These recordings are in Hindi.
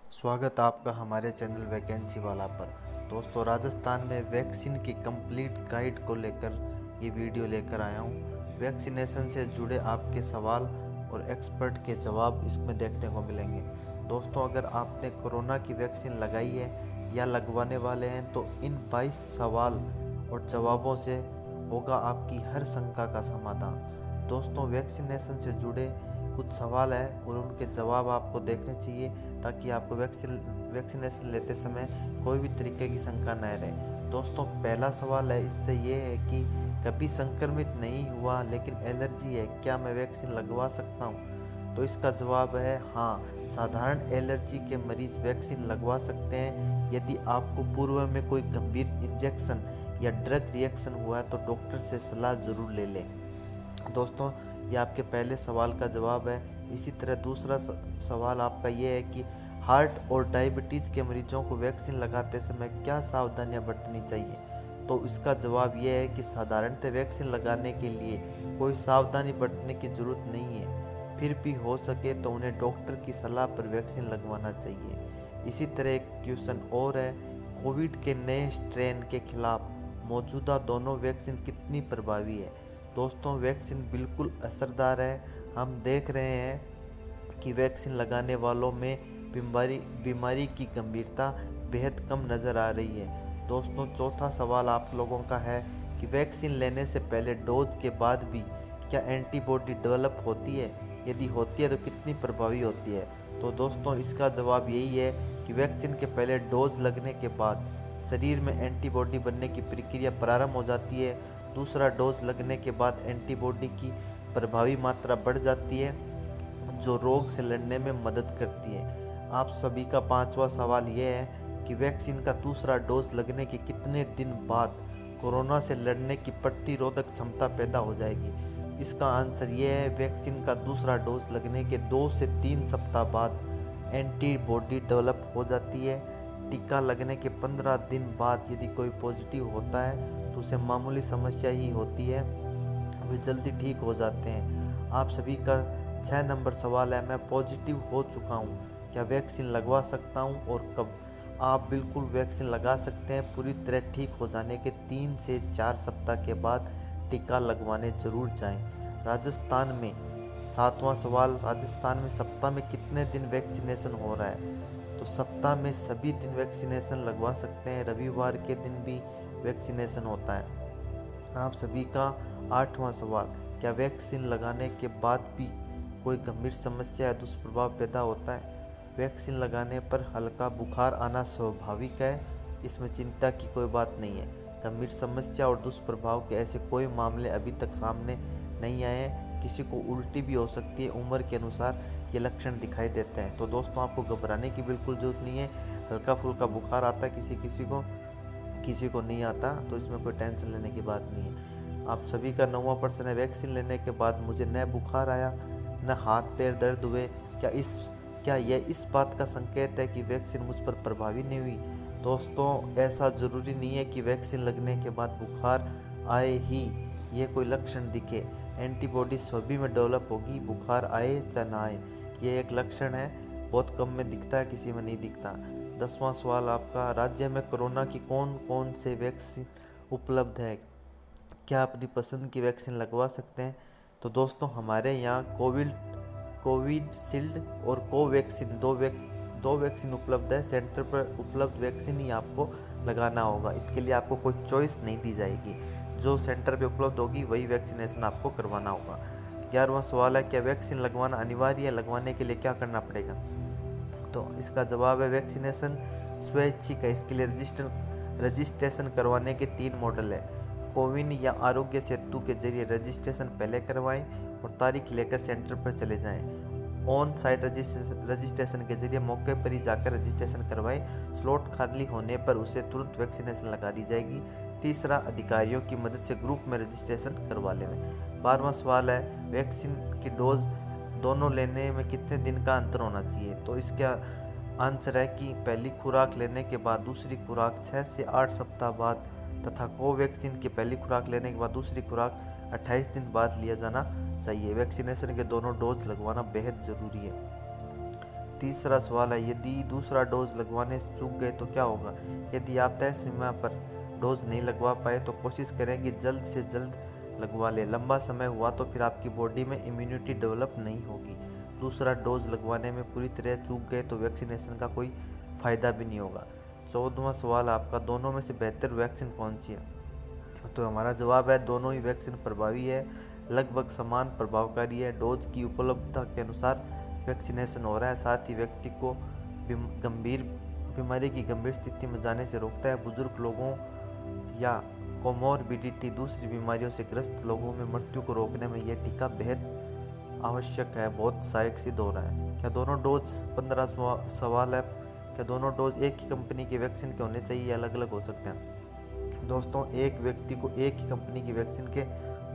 स्वागत आपका हमारे चैनल वैकेंसी वाला पर। दोस्तों, राजस्थान में वैक्सीन की कंप्लीट गाइड को लेकर ये वीडियो लेकर आया हूँ। वैक्सीनेशन से जुड़े आपके सवाल और एक्सपर्ट के जवाब इसमें देखने को मिलेंगे। दोस्तों, अगर आपने कोरोना की वैक्सीन लगाई है या लगवाने वाले हैं तो इन 22 सवाल और जवाबों से होगा आपकी हर शंका का समाधान। दोस्तों, वैक्सीनेशन से जुड़े कुछ सवाल हैं और उनके जवाब आपको देखने चाहिए ताकि आपको वैक्सीनेशन लेते समय कोई भी तरीके की शंका न रहे। दोस्तों, पहला सवाल है इससे ये है कि कभी संक्रमित नहीं हुआ लेकिन एलर्जी है, क्या मैं वैक्सीन लगवा सकता हूँ? तो इसका जवाब है हाँ, साधारण एलर्जी के मरीज वैक्सीन लगवा सकते हैं। यदि आपको पूर्व में कोई गंभीर इंजेक्शन या ड्रग रिएक्शन हुआ है तो डॉक्टर से सलाह ज़रूर ले लें। दोस्तों, ये आपके पहले सवाल का जवाब है। इसी तरह दूसरा सवाल आपका ये है कि हार्ट और डायबिटीज़ के मरीजों को वैक्सीन लगाते समय क्या सावधानियां बरतनी चाहिए? तो इसका जवाब ये है कि साधारणतः वैक्सीन लगाने के लिए कोई सावधानी बरतने की ज़रूरत नहीं है, फिर भी हो सके तो उन्हें डॉक्टर की सलाह पर वैक्सीन लगवाना चाहिए। इसी तरह एक क्वेश्चन और है, कोविड के नए स्ट्रेन के खिलाफ मौजूदा दोनों वैक्सीन कितनी प्रभावी है? दोस्तों, वैक्सीन बिल्कुल असरदार है। हम देख रहे हैं कि वैक्सीन लगाने वालों में बीमारी की गंभीरता बेहद कम नज़र आ रही है। दोस्तों, चौथा सवाल आप लोगों का है कि वैक्सीन लेने से पहले डोज के बाद भी क्या एंटीबॉडी डेवलप होती है? यदि होती है तो कितनी प्रभावी होती है? तो दोस्तों, इसका जवाब यही है कि वैक्सीन के पहले डोज लगने के बाद शरीर में एंटीबॉडी बनने की प्रक्रिया प्रारंभ हो जाती है। दूसरा डोज लगने के बाद एंटीबॉडी की प्रभावी मात्रा बढ़ जाती है जो रोग से लड़ने में मदद करती है। आप सभी का पांचवा सवाल यह है कि वैक्सीन का दूसरा डोज लगने के कितने दिन बाद कोरोना से लड़ने की प्रतिरोधक क्षमता पैदा हो जाएगी? इसका आंसर ये है, वैक्सीन का दूसरा डोज लगने के 2 से 3 सप्ताह बाद एंटीबॉडी डेवलप हो जाती है। टीका लगने के 15 दिन बाद यदि कोई पॉजिटिव होता है तो उसे मामूली समस्या ही होती है, वे जल्दी ठीक हो जाते हैं। आप सभी का 6 नंबर सवाल है, मैं पॉजिटिव हो चुका हूँ, क्या वैक्सीन लगवा सकता हूँ और कब? आप बिल्कुल वैक्सीन लगा सकते हैं। पूरी तरह ठीक हो जाने के 3 से 4 सप्ताह के बाद टीका लगवाने जरूर जाएं। राजस्थान में 7वां सवाल, राजस्थान में सप्ताह में कितने दिन वैक्सीनेशन हो रहा है? तो सप्ताह में सभी दिन वैक्सीनेशन लगवा सकते हैं, रविवार के दिन भी वैक्सीनेशन होता है। आप सभी का 8वां सवाल, क्या वैक्सीन लगाने के बाद भी कोई गंभीर समस्या या दुष्प्रभाव पैदा होता है? वैक्सीन लगाने पर हल्का बुखार आना स्वाभाविक है, इसमें चिंता की कोई बात नहीं है। गंभीर समस्या और दुष्प्रभाव के ऐसे कोई मामले अभी तक सामने नहीं आए हैं। किसी को उल्टी भी हो सकती है, उम्र के अनुसार ये लक्षण दिखाई देते हैं। तो दोस्तों, आपको घबराने की बिल्कुल जरूरत नहीं है। हल्का फुल्का बुखार आता है किसी को नहीं आता, तो इसमें कोई टेंशन लेने की बात नहीं है। आप सभी का 9वां प्रश्न है, वैक्सीन लेने के बाद मुझे न बुखार आया न हाथ पैर दर्द हुए, क्या यह इस बात का संकेत है कि वैक्सीन मुझ पर प्रभावी नहीं हुई? दोस्तों, ऐसा ज़रूरी नहीं है कि वैक्सीन लगने के बाद बुखार आए ही ये कोई लक्षण दिखे। एंटीबॉडी सभी में डेवलप होगी, बुखार आए चाहे ना आए, ये एक लक्षण है। बहुत कम में दिखता है, किसी में नहीं दिखता। 10वां सवाल आपका, राज्य में कोरोना की कौन कौन से वैक्सीन उपलब्ध है? क्या अपनी पसंद की वैक्सीन लगवा सकते हैं? तो दोस्तों, हमारे यहाँ कोविशील्ड और कोवैक्सीन दो वैक्सीन उपलब्ध है। सेंटर पर उपलब्ध वैक्सीन ही आपको लगाना होगा, इसके लिए आपको कोई चॉइस नहीं दी जाएगी। जो सेंटर पे उपलब्ध होगी वही वैक्सीनेशन आपको करवाना होगा। 11वां सवाल है, क्या वैक्सीन लगवाना अनिवार्य है? लगवाने के लिए क्या करना पड़ेगा? तो इसका जवाब है, वैक्सीनेशन स्वैच्छिक है। इसके लिए रजिस्ट्रेशन करवाने के 3 मॉडल है। कोविन या आरोग्य सेतु के जरिए रजिस्ट्रेशन पहले करवाएं और तारीख लेकर सेंटर पर चले जाएं। ऑन साइट रजिस्ट्रेशन के जरिए मौके पर ही जाकर रजिस्ट्रेशन करवाएं। स्लॉट खाली होने पर उसे तुरंत वैक्सीनेशन लगा दी जाएगी। तीसरा, अधिकारियों की मदद से ग्रुप में रजिस्ट्रेशन करवा लें। 12वां सवाल है, वैक्सीन की डोज दोनों लेने में कितने दिन का अंतर होना चाहिए? तो इसका आंसर है कि पहली खुराक लेने के बाद दूसरी खुराक 6 से 8 सप्ताह बाद तथा कोवैक्सीन की पहली खुराक लेने के बाद दूसरी खुराक 28 दिन बाद लिया जाना चाहिए। वैक्सीनेशन के दोनों डोज लगवाना बेहद ज़रूरी है। तीसरा सवाल है, यदि दूसरा डोज लगवाने से चूक गए तो क्या होगा? यदि आप तय समय पर डोज नहीं लगवा पाए तो कोशिश करें कि जल्द से जल्द लगवा लें। लंबा समय हुआ तो फिर आपकी बॉडी में इम्यूनिटी डेवलप नहीं होगी। दूसरा डोज लगवाने में पूरी तरह चूक गए तो वैक्सीनेशन का कोई फ़ायदा भी नहीं होगा। 14वां सवाल आपका, दोनों में से बेहतर वैक्सीन कौन सी है? तो हमारा जवाब है दोनों ही वैक्सीन प्रभावी है, लगभग समान प्रभावकारी है। डोज की उपलब्धता के अनुसार वैक्सीनेशन हो रहा है, साथ ही व्यक्ति को गंभीर बीमारी की गंभीर स्थिति में जाने से रोकता है। बुजुर्ग लोगों या कोमोरबिडिटी दूसरी बीमारियों से ग्रस्त लोगों में मृत्यु को रोकने में यह टीका बेहद आवश्यक है, बहुत सहायक सिद्ध हो रहा है। क्या दोनों डोज 15वां सवाल है, क्या दोनों डोज एक ही कंपनी के वैक्सीन के होने चाहिए या अलग अलग हो सकते हैं? दोस्तों, एक व्यक्ति को एक ही कंपनी की वैक्सीन के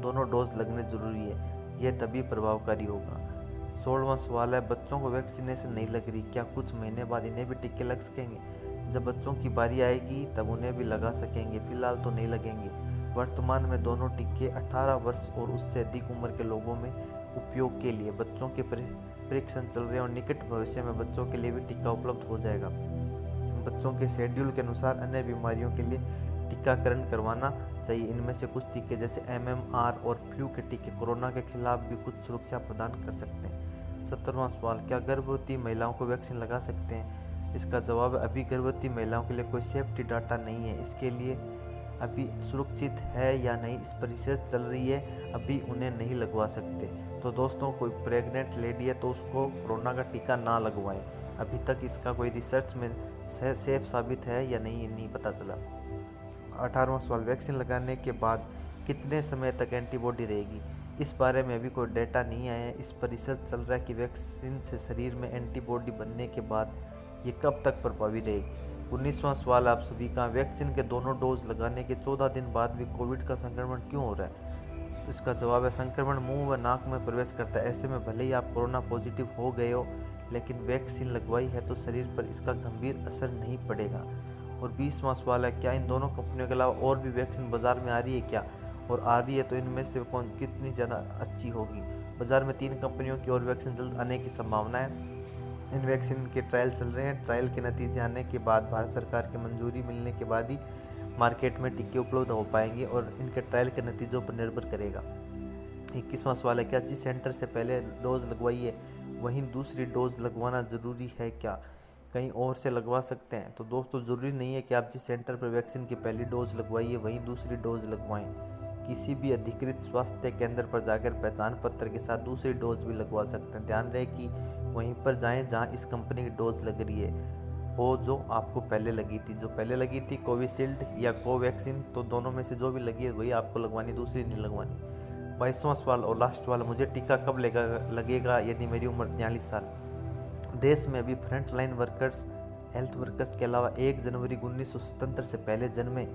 दोनों डोज लगने ज़रूरी है, यह तभी प्रभावकारी होगा। 16वां सवाल है, बच्चों को वैक्सीनेशन नहीं लग रही, क्या कुछ महीने बाद इन्हें भी टीके लग सकेंगे? जब बच्चों की बारी आएगी तब उन्हें भी लगा सकेंगे, फिलहाल तो नहीं लगेंगे। वर्तमान में दोनों टीके 18 वर्ष और उससे अधिक उम्र के लोगों में उपयोग के लिए बच्चों के परीक्षण चल रहे हैं और निकट भविष्य में बच्चों के लिए भी टीका उपलब्ध हो जाएगा। बच्चों के शेड्यूल के अनुसार अन्य बीमारियों के लिए टीकाकरण करवाना चाहिए। इनमें से कुछ टीके जैसे MMR और फ्लू के टीके कोरोना के खिलाफ भी कुछ सुरक्षा प्रदान कर सकते हैं। 17वां सवाल, क्या गर्भवती महिलाओं को वैक्सीन लगा सकते हैं? इसका जवाब है, अभी गर्भवती महिलाओं के लिए कोई सेफ्टी डाटा नहीं है। इसके लिए अभी सुरक्षित है या नहीं इस पर रिसर्च चल रही है, अभी उन्हें नहीं लगवा सकते। तो दोस्तों, कोई प्रेग्नेंट लेडी है तो उसको कोरोना का टीका ना लगवाएं। अभी तक इसका कोई रिसर्च में सेफ साबित है या नहीं पता चला। 18वां सवाल, वैक्सीन लगाने के बाद कितने समय तक एंटीबॉडी रहेगी? इस बारे में अभी कोई डेटा नहीं आया है। इस पर रिसर्च चल रहा है कि वैक्सीन से शरीर में एंटीबॉडी बनने के बाद ये कब तक प्रभावी रहेगी। 19वां सवाल आप सभी का, वैक्सीन के दोनों डोज लगाने के 14 दिन बाद भी कोविड का संक्रमण क्यों हो रहा है? तो इसका जवाब है, संक्रमण मुंह व नाक में प्रवेश करता है। ऐसे में भले ही आप कोरोना पॉजिटिव हो गए हो, लेकिन वैक्सीन लगवाई है तो शरीर पर इसका गंभीर असर नहीं पड़ेगा। और 20वां सवाल है, क्या इन दोनों कंपनियों के अलावा और भी वैक्सीन बाजार में आ रही है क्या? और आ रही है तो इनमें से कितनी ज़्यादा अच्छी होगी? बाजार में 3 कंपनियों की और वैक्सीन जल्द आने की संभावना है। इन वैक्सीन के ट्रायल चल रहे हैं। ट्रायल के नतीजे आने के बाद भारत सरकार की मंजूरी मिलने के बाद ही मार्केट में टीके उपलब्ध हो पाएंगे और इनके ट्रायल के नतीजों पर निर्भर करेगा। 21वां सवाल है, क्या जिस सेंटर से पहले डोज लगवाई है वहीं दूसरी डोज लगवाना ज़रूरी है क्या? कहीं और से लगवा सकते हैं? तो दोस्तों, ज़रूरी नहीं है कि आप जिस सेंटर पर वैक्सीन की पहली डोज लगवाई है वहीं दूसरी डोज लगवाएं। किसी भी अधिकृत स्वास्थ्य केंद्र पर जाकर पहचान पत्र के साथ दूसरी डोज भी लगवा सकते हैं। ध्यान रहे कि वहीं पर जाएं जहां इस कंपनी की डोज लग रही हो जो आपको पहले लगी थी। जो पहले लगी थी कोविशील्ड या कोवैक्सीन, तो दोनों में से जो भी लगी है वही आपको लगवानी, दूसरी नहीं लगवानी। 22वां सवाल और लास्ट सवाल, मुझे टीका कब लगेगा यदि मेरी उम्र 43 साल? देश में अभी front line workers, health workers के अलावा 1 जनवरी 1977 से पहले जन्मे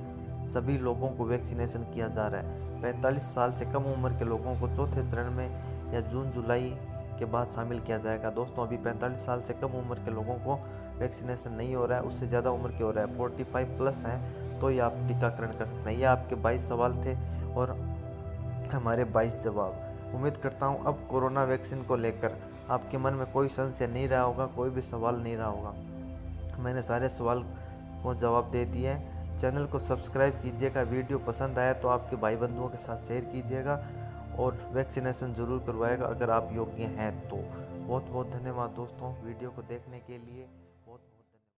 सभी लोगों को वैक्सीनेशन किया जा रहा है। 45 साल से कम उम्र के लोगों को चौथे चरण में या जून जुलाई के बाद शामिल किया जाएगा। दोस्तों, अभी 45 साल से कम उम्र के लोगों को वैक्सीनेशन नहीं हो रहा है, उससे ज़्यादा उम्र के हो रहा है। 45 प्लस हैं तो ये आप टीकाकरण कर सकते हैं। ये आपके 22 सवाल थे और हमारे 22 जवाब। उम्मीद करता हूँ अब कोरोना वैक्सीन को लेकर आपके मन में कोई संशय नहीं रहा होगा, कोई भी सवाल नहीं रहा होगा। मैंने सारे सवाल को जवाब दे दिए हैं। चैनल को सब्सक्राइब कीजिएगा। वीडियो पसंद आया तो आपके भाई बंधुओं के साथ शेयर कीजिएगा और वैक्सीनेशन ज़रूर करवाएगा अगर आप योग्य हैं तो। बहुत बहुत धन्यवाद दोस्तों वीडियो को देखने के लिए।